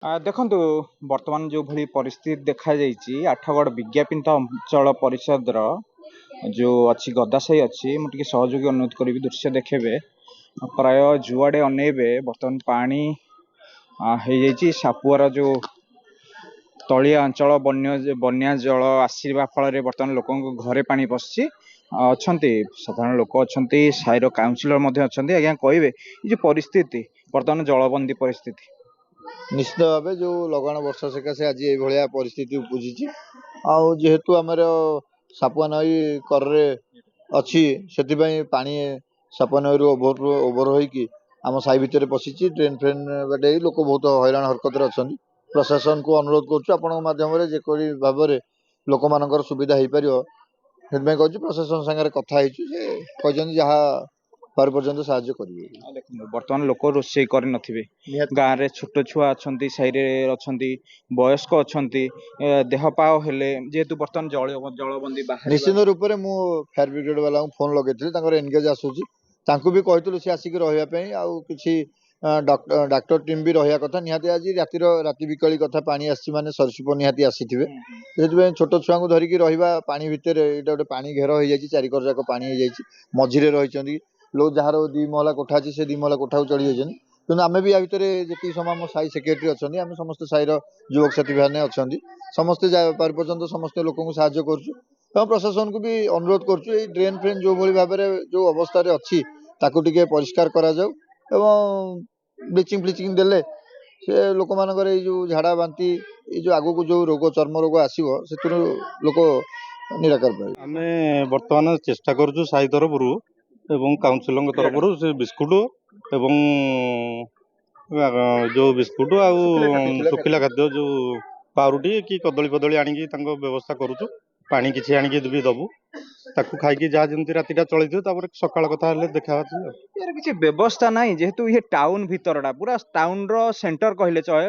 ଦେଖନ୍ତୁ ବର୍ତ୍ତମାନ ଯୋଉ ଭଳି ପରିସ୍ଥିତି ଦେଖାଯାଇଛି ଆଠଗଡ଼ ବିଜ୍ଞାପିତ ଅଞ୍ଚଳ ପରିଷଦର ଯୋଉ ଅଛି ଗଦାସାହି ଅଛି, ମୁଁ ଟିକେ ସହଯୋଗୀ ଅନୁରୋଧ କରିବି ଦୃଶ୍ୟ ଦେଖେଇବେ। ପ୍ରାୟ ଯୁଆଡ଼େ ଅନେଇବେ ବର୍ତ୍ତମାନ ପାଣି ହେଇଯାଇଛି। ସାପୁଆର ଯୋଉ ତଳିଆ ଅଞ୍ଚଳ ବନ୍ୟା ଜଳ ଆସିବା ଫଳରେ ବର୍ତ୍ତମାନ ଲୋକଙ୍କ ଘରେ ପାଣି ପଶିଛି। ଅଛନ୍ତି ସାଧାରଣ ଲୋକ ଅଛନ୍ତି, ସାହିର କାଉନସିଲର ମଧ୍ୟ ଅଛନ୍ତି। ଆଜ୍ଞା କହିବେ ଏ ଯୋଉ ପରିସ୍ଥିତି ବର୍ତ୍ତମାନ ଜଳବନ୍ଦୀ ପରିସ୍ଥିତି? ନିଶ୍ଚିତ ଭାବେ ଯେଉଁ ଲଗାଣ ବର୍ଷା ସକାଶେ ଆଜି ଏଇଭଳିଆ ପରିସ୍ଥିତି ଉପୁଜିଛି। ଆଉ ଯେହେତୁ ଆମର ସାପୁଆ ନଈ କରରେ ଅଛି, ସେଥିପାଇଁ ପାଣି ସାପୁଆ ନଈରୁ ଓଭର ହୋଇକି ଆମ ସାହି ଭିତରେ ପଶିଛି। ଡ୍ରେନ୍ ଫ୍ରେନ୍ ବାଟେ ଲୋକ ବହୁତ ହଇରାଣ ହରକତରେ ଅଛନ୍ତି। ପ୍ରଶାସନକୁ ଅନୁରୋଧ କରୁଛୁ ଆପଣଙ୍କ ମାଧ୍ୟମରେ ଯେପରି ଭାବରେ ଲୋକମାନଙ୍କର ସୁବିଧା ହେଇପାରିବ, ସେଥିପାଇଁ କହୁଛୁ। ପ୍ରଶାସନ ସାଙ୍ଗରେ କଥା ହେଇଛୁ, ଯେ କହିଛନ୍ତି ଯାହା ପାରୁ ପର୍ଯ୍ୟନ୍ତ ସାହାଯ୍ୟ କରିବେ। ଦେଖନ୍ତୁ ବର୍ତ୍ତମାନ ଲୋକ ରୋଷେଇ କରିନଥିବେ, ନିହାତି ଗାଁରେ ଛୋଟ ଛୁଆ ଅଛନ୍ତି, ସାହିରେ ଅଛନ୍ତି, ବୟସ୍କ ଅଛନ୍ତି, ଦେହ ପାଅ ହେଲେ ଯେହେତୁ ବର୍ତ୍ତମାନ ଜଳବନ୍ଦୀ ବାହାରିବା। ନିଶ୍ଚିନ୍ତ ରୂପରେ ମୁଁ ଫାୟାର ବ୍ରିଗେଡ୍ ବାଲାଙ୍କୁ ଫୋନ୍ ଲଗେଇଥିଲି, ତାଙ୍କର ଏନଗେଜ୍ ଆସୁଛି। ତାଙ୍କୁ ବି କହିଥିଲୁ ସେ ଆସିକି ରହିବା ପାଇଁ, ଆଉ କିଛି ଡାକ୍ତର ଟିମ୍ ବି ରହିବା କଥା। ନିହାତି ଆଜି ରାତି ବିକାଳି କଥା, ପାଣି ଆସିଛି ମାନେ ସରୀସୃପ ନିହାତି ଆସିଥିବେ। ସେଥିପାଇଁ ଛୋଟ ଛୁଆଙ୍କୁ ଧରିକି ରହିବା ପାଣି ଭିତରେ, ଏଇଟା ଗୋଟେ ପାଣି ଘେର ହେଇଯାଇଛି, ଚାରିକର ଯାକ ପାଣି ହେଇଯାଇଛି, ମଝିରେ ରହିଛନ୍ତି ଲୋକ। ଯାହାର 2 ମହଲା କୋଠା ଅଛି ସେ 2 ମହଲା କୋଠାକୁ ଚଳି ଯାଇଛନ୍ତି। କିନ୍ତୁ ଆମେ ବି ୟା ଭିତରେ ଯେତିକି ସମୟ ଆମ ସାହି ସେକ୍ରେଟାରୀ ଅଛନ୍ତି, ଆମେ ସମସ୍ତେ ସାହିର ଯୁବକ ସାଥୀମାନେ ଅଛନ୍ତି, ସମସ୍ତେ ପାରୁ ପର୍ଯ୍ୟନ୍ତ ସମସ୍ତେ ଲୋକଙ୍କୁ ସାହାଯ୍ୟ କରୁଛୁ। ଏବଂ ପ୍ରଶାସନକୁ ବି ଅନୁରୋଧ କରୁଛୁ, ଏଇ ଡ୍ରେନ୍ ଫ୍ରେନ୍ ଯେଉଁଭଳି ଭାବରେ ଯେଉଁ ଅବସ୍ଥାରେ ଅଛି ତାକୁ ଟିକେ ପରିଷ୍କାର କରାଯାଉ ଏବଂ ବ୍ଲିଚିଂ ଫ୍ଲିଚିଂ ଦେଲେ ସେ ଲୋକମାନଙ୍କର ଏଇ ଯେଉଁ ଝାଡ଼ା ବାନ୍ତି, ଏଇ ଯେଉଁ ଆଗକୁ ଯେଉଁ ରୋଗ ଚର୍ମ ରୋଗ ଆସିବ, ସେଥିରୁ ଲୋକ ନିରାକର ପାଇବେ। ଆମେ ବର୍ତ୍ତମାନ ଚେଷ୍ଟା କରୁଛୁ ସାହି ତରଫରୁ ଏବଂ କାଉନସିଲଙ୍କ ତରଫରୁ ସେ ବିସ୍କୁଟ ଏବଂ ଯେଉଁ ବିସ୍କୁଟ ଆଉ ଶୁଖିଲା ଖାଦ୍ୟ ଯେଉଁ ପାଉରୁଟି କି କଦଳୀ ଆଣିକି ତାଙ୍କ ବ୍ୟବସ୍ଥା କରୁଛୁ। ପାଣି କିଛି ଆଣିକି ବି ଦେବୁ, ତାକୁ ଖାଇକି ଯାହା ଯେମିତି ରାତିଟା ଚଳିଥିବ, ତାପରେ ସକାଳ କଥା ହେଲେ ଦେଖା ଅଛି। ଏହାର କିଛି ବ୍ୟବସ୍ଥା ନାହିଁ, ଯେହେତୁ ଇଏ ଟାଉନ ଭିତରଟା, ପୁରା ଟାଉନର ସେଣ୍ଟର କହିଲେ ଚଳେ।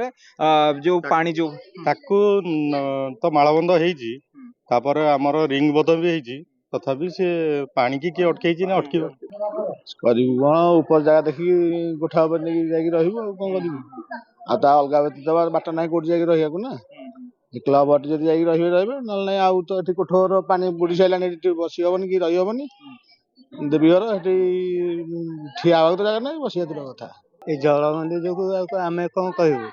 ଯୋଉ ପାଣି ଯୋଉ ତାକୁ ତ ମାଳବନ୍ଧ ହେଇଛି, ତାପରେ ଆମର ରିଙ୍ଗ ବନ୍ଧ ବି ହେଇଛି, ତଥାପି ସେ ପାଣିକି କିଏ ଅଟକେଇଛି ନା ଅଟକିବ? କରିବୁ କ'ଣ, ଉପର ଜାଗା ଦେଖିକି କୋଠା ଉପରେ ନେଇକି ଯାଇକି ରହିବୁ, ଆଉ କ'ଣ କରିବୁ? ଆଉ ତା ଅଲଗା ବ୍ୟତୀତ ବାଟ ନାହିଁ କୋଉଠି ଯାଇକି ରହିବାକୁ ନା। କ୍ଲବ ଘର ଯଦି ଯାଇକି ରହିବେ, ନହେଲେ ନାହିଁ। ଆଉ ତ ଏଠି କୋଠର ପାଣି ବୁଡ଼ି ସାରିଲାଣି, ଏଠି ବସି ହବନି କି ରହି ହବନି। ଦେବୀ ଘର ସେଠି ଠିଆ ହେବାକୁ ତ ଜାଗା ନାହିଁ, ବସିବା ଦୂର କଥା। ଏଇ ଜଳବନ୍ଦୀ ଯୋଗୁ ଆମେ କ'ଣ କହିବୁ?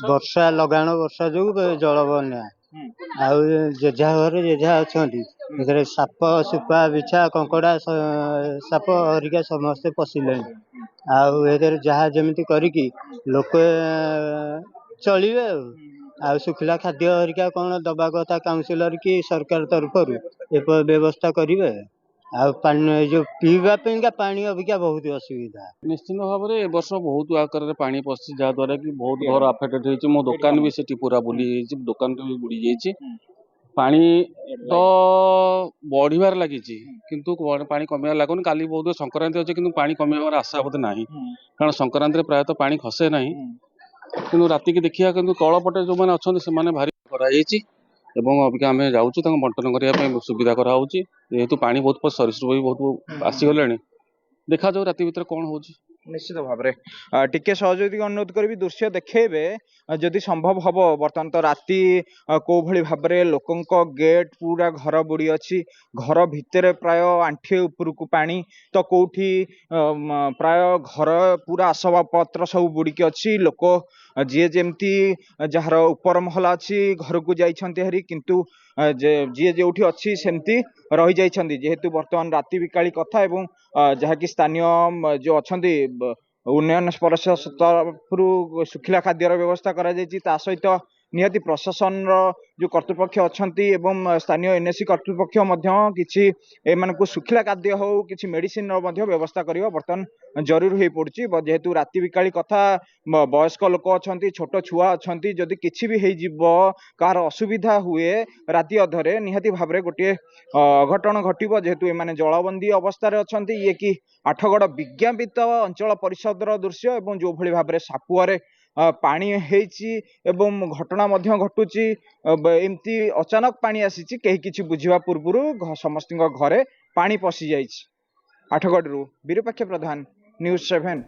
ବର୍ଷା ଲଗାଣ ବର୍ଷା ଯୋଗୁ ଜଳବନ୍ୟା। ଆଉ ଯେଝା ଘରେ ଯେଝା ଅଛନ୍ତି, ଏଥିରେ ସାପ ସୁପା ବିଛା କଙ୍କଡା ସାପ ହରିକା ସମସ୍ତେ ପଶିଲେଣି। ଆଉ ଏଥିରେ ଯାହା ଯେମିତି କରିକି ଲୋକ ଚଳିବେ। ଆଉ ଶୁଖିଲା ଖାଦ୍ୟ ହରିକା କ'ଣ ଦବା କଥା କାଉନସିଲର କି ସରକାର ତରଫରୁ ଏ ବ୍ୟବସ୍ଥା କରିବେ। ଆଉ ପାଣି ଏଇ ଯୋଉ ପିଇବା ପାଇଁକା ପାଣି ଅବିକା ବହୁତ ଅସୁବିଧା। ନିଶ୍ଚିନ୍ତ ଭାବରେ ଏ ବର୍ଷ ବହୁତ ଆକାରରେ ପାଣି ପଶିଛି, ଯାହାଦ୍ୱାରା କି ବହୁତ ଘର ଆଫେକ୍ଟେଡ ହେଇଛି। ମୋ ଦୋକାନ ବି ସେଠି ପୁରା ବୁଲି ଯାଇଛି, ଦୋକାନଟା ବି ବୁଡି ଯାଇଛି। ପାଣି ତ ବଢିବାରେ ଲାଗିଛି, କିନ୍ତୁ ପାଣି କମିବାରେ ଲାଗୁନି। କାଲି ବହୁତ ସଂକ୍ରାନ୍ତି ଅଛି, କିନ୍ତୁ ପାଣି କମିବାର ଆଶା ବୋଧେ ନାହିଁ, କାରଣ ସଂକ୍ରାନ୍ତିରେ ପ୍ରାୟତଃ ପାଣି ଖସେ ନାହିଁ। କିନ୍ତୁ ରାତିକି ଦେଖିବା, କିନ୍ତୁ ତଳପଟେ ଯେଉଁମାନେ ଅଛନ୍ତି ସେମାନେ ଭାରି କରାଯାଇଛି ଏବଂ ଅବିକା ଆମେ ଯାଉଛୁ ତାଙ୍କୁ ବଣ୍ଟନ କରିବା ପାଇଁ ସୁବିଧା କରାହେଉଛି। ଯେହେତୁ ପାଣି ବହୁତ ସରୀସୃପ ବି ବହୁତ ଆସିଗଲେଣି, ଦେଖାଯାଉ ରାତି ଭିତରେ କ'ଣ ହଉଛି। ନିଶ୍ଚିତ ଭାବରେ ଟିକେ ସହଯୋଗୀ ଅନୁରୋଧ କରିବି, ଦୃଶ୍ୟ ଦେଖେଇବେ ଯଦି ସମ୍ଭବ ହବ। ବର୍ତ୍ତମାନ ତ ରାତି, କୋଉ ଭଳି ଭାବରେ ଲୋକଙ୍କ ଗେଟ୍ ପୁରା ଘର ବୁଡି ଅଛି, ଘର ଭିତରେ ପ୍ରାୟ ଆଣ୍ଠିଏ ଉପରକୁ ପାଣି, ତ କୋଉଠି ପ୍ରାୟ ଘର ପୁରା ଆସବାବପତ୍ର ସବୁ ବୁଡିକି ଅଛି। ଲୋକ ଯିଏ ଯେମିତି ଯାହାର ଉପର ମହଲା ଅଛି ଘରକୁ ଯାଇଛନ୍ତି ହେରି, କିନ୍ତୁ ଯିଏ ଯୋଉଠି ଅଛି ସେମିତି ରହିଯାଇଛନ୍ତି। ଯେହେତୁ ବର୍ତ୍ତମାନ ରାତି ବିକାଳି କଥା ଏବଂ ଯାହାକି ସ୍ଥାନୀୟ ଯୋଉ ଅଛନ୍ତି ଉନ୍ନୟନ ପରିଷଦ ତରଫରୁ ଶୁଖିଲା ଖାଦ୍ୟର ବ୍ୟବସ୍ଥା କରାଯାଇଛି, ତା ସହିତ ନିହାତି ପ୍ରଶାସନର ଯୋଉ କର୍ତ୍ତୃପକ୍ଷ ଅଛନ୍ତି ଏବଂ ସ୍ଥାନୀୟ ଏନ୍ଏସି କର୍ତ୍ତୃପକ୍ଷ ମଧ୍ୟ କିଛି ଏମାନଙ୍କୁ ଶୁଖିଲା ଖାଦ୍ୟ ହଉ କିଛି ମେଡିସିନର ମଧ୍ୟ ବ୍ୟବସ୍ଥା କରିବା ବର୍ତ୍ତମାନ ଜରୁରୀ ହେଇ ପଡୁଛି। ଯେହେତୁ ରାତି ବିକାଳି କଥା, ବୟସ୍କ ଲୋକ ଅଛନ୍ତି, ଛୋଟ ଛୁଆ ଅଛନ୍ତି, ଯଦି କିଛି ବି ହେଇଯିବ, କାହାର ଅସୁବିଧା ହୁଏ ରାତି ଅଧରେ, ନିହାତି ଭାବରେ ଗୋଟିଏ ଅଘଟଣ ଘଟିବ। ଯେହେତୁ ଏମାନେ ଜଳବନ୍ଦୀ ଅବସ୍ଥାରେ ଅଛନ୍ତି, ଇଏ କି ଆଠଗଡ଼ ବିଜ୍ଞାପିତ ଅଞ୍ଚଳ ପରିଷଦର ଦୃଶ୍ୟ ଏବଂ ଯୋଉଭଳି ଭାବରେ ସାପୁଆରେ ପାଣି ହେଇଛି ଏବଂ ଘଟଣା ମଧ୍ୟ ଘଟୁଛି। ଏମିତି ଅଚାନକ ପାଣି ଆସିଛି, କେହି କିଛି ବୁଝିବା ପୂର୍ବରୁ ସମସ୍ତଙ୍କ ଘରେ ପାଣି ପଶି ଯାଇଛି। ଆଠଗଡ଼ରୁ ବିରୁପାକ୍ଷ ପ୍ରଧାନ, ନ୍ୟୁଜ୍ 7।